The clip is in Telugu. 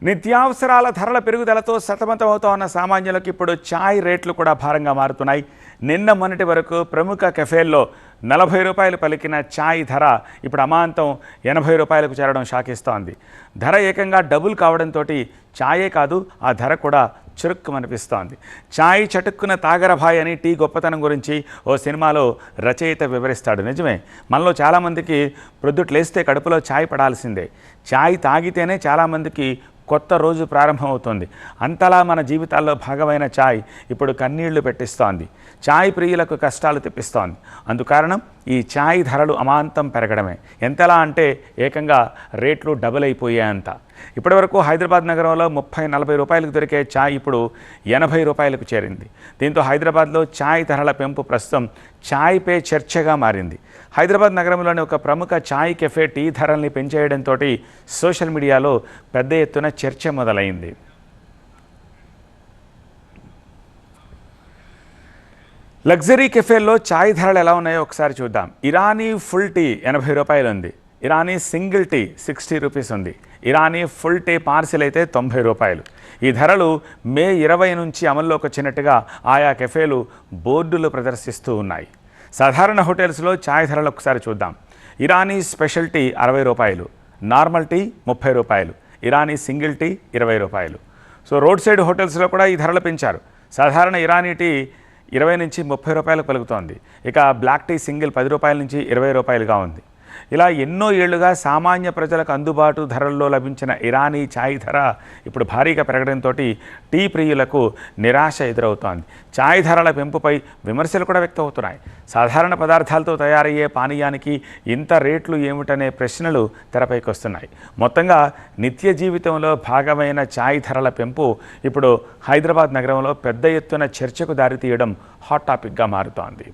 నిత్యావసరాల ధరల పెరుగుదలతో సతమతమవుతోన్న సామాన్యులకు ఇప్పుడు ఛాయ్ రేట్లు కూడా భారంగా మారుతున్నాయి. నిన్న మొన్నటి వరకు ప్రముఖ కెఫేల్లో 40 రూపాయలు పలికిన ఛాయ్ ధర ఇప్పుడు అమాంతం 80 రూపాయలకు చేరడం షాకిస్తోంది. ధర ఏకంగా డబుల్ కావడంతో ఛాయే కాదు ఆ ధర కూడా చురుక్కుమనిపిస్తోంది. ఛాయ్ చటుక్కున తాగరభాయ్ అని టీ గొప్పతనం గురించి ఓ సినిమాలో రచయిత వివరిస్తాడు. నిజమే, మనలో చాలామందికి ప్రొద్దుట్లేస్తే కడుపులో ఛాయ్ పడాల్సిందే. ఛాయ్ తాగితేనే చాలామందికి కొత్త రోజు ప్రారంభమవుతుంది. అంతలా మన జీవితాల్లో భాగమైన ఛాయ్ ఇప్పుడు కన్నీళ్లు పెట్టిస్తోంది. ఛాయ్ ప్రియులకు కష్టాలు తెప్పిస్తోంది. అందుకారణం ఈ ఛాయ్ ధరలు అమాంతం పెరగడమే. ఎంతలా అంటే ఏకంగా రేట్లు డబుల్ అయిపోయాయంత. ఇప్పటివరకు హైదరాబాద్ నగరంలో 30-40 రూపాయలకు దొరికే ఛాయ్ ఇప్పుడు 80 రూపాయలకు చేరింది. దీంతో హైదరాబాద్లో ఛాయ్ ధరల పెంపు ప్రస్తుతం ఛాయ్ పే చర్చగా మారింది. హైదరాబాద్ నగరంలోని ఒక ప్రముఖ ఛాయ్ కెఫే టీ ధరల్ని పెంచేయడంతో సోషల్ మీడియాలో పెద్ద ఎత్తున చర్చ మొదలైంది. లగ్జరీ కెఫేల్లో ఛాయ్ ధరలు ఎలా ఉన్నాయో ఒకసారి చూద్దాం. ఇరానీ ఫుల్ టీ 80 రూపాయలు ఉంది. ఇరానీ సింగిల్ టీ 60 రూపీస్ ఉంది. ఇరానీ ఫుల్ టీ పార్సిల్ అయితే 90 రూపాయలు. ఈ ధరలు మే 20 నుంచి అమల్లోకి వచ్చినట్టుగా ఆయా కెఫేలు బోర్డులు ప్రదర్శిస్తూ ఉన్నాయి. సాధారణ హోటల్స్లో ఛాయ్ ధరలు ఒకసారి చూద్దాం. ఇరానీ స్పెషల్ టీ 60 రూపాయలు, నార్మల్ టీ 30 రూపాయలు, ఇరానీ సింగిల్ టీ 20 రూపాయలు. సో రోడ్ సైడ్ హోటల్స్లో కూడా ఈ ధరలు పెంచారు. సాధారణ ఇరానీ టీ 20 నుంచి 30 రూపాయలకు పలుకుతోంది. ఇక బ్లాక్ టీ సింగిల్ 10 రూపాయల నుంచి 20 రూపాయలుగా ఉంది. ఇలా ఎన్నో ఏళ్లుగా సామాన్య ప్రజలకు అందుబాటు ధరల్లో లభించిన ఇరానీ ఛాయ్ ధర ఇప్పుడు భారీగా పెరగడంతో టీ ప్రియులకు నిరాశ ఎదురవుతోంది. ఛాయ్ ధరల పెంపుపై విమర్శలు కూడా వ్యక్తమవుతున్నాయి. సాధారణ పదార్థాలతో తయారయ్యే పానీయానికి ఇంత రేట్లు ఏమిటనే ప్రశ్నలు తెరపైకి వస్తున్నాయి. మొత్తంగా నిత్య జీవితంలో భాగమైన ఛాయ్ ధరల పెంపు ఇప్పుడు హైదరాబాద్ నగరంలో పెద్ద ఎత్తున చర్చకు దారితీయడం హాట్ టాపిక్గా మారుతోంది.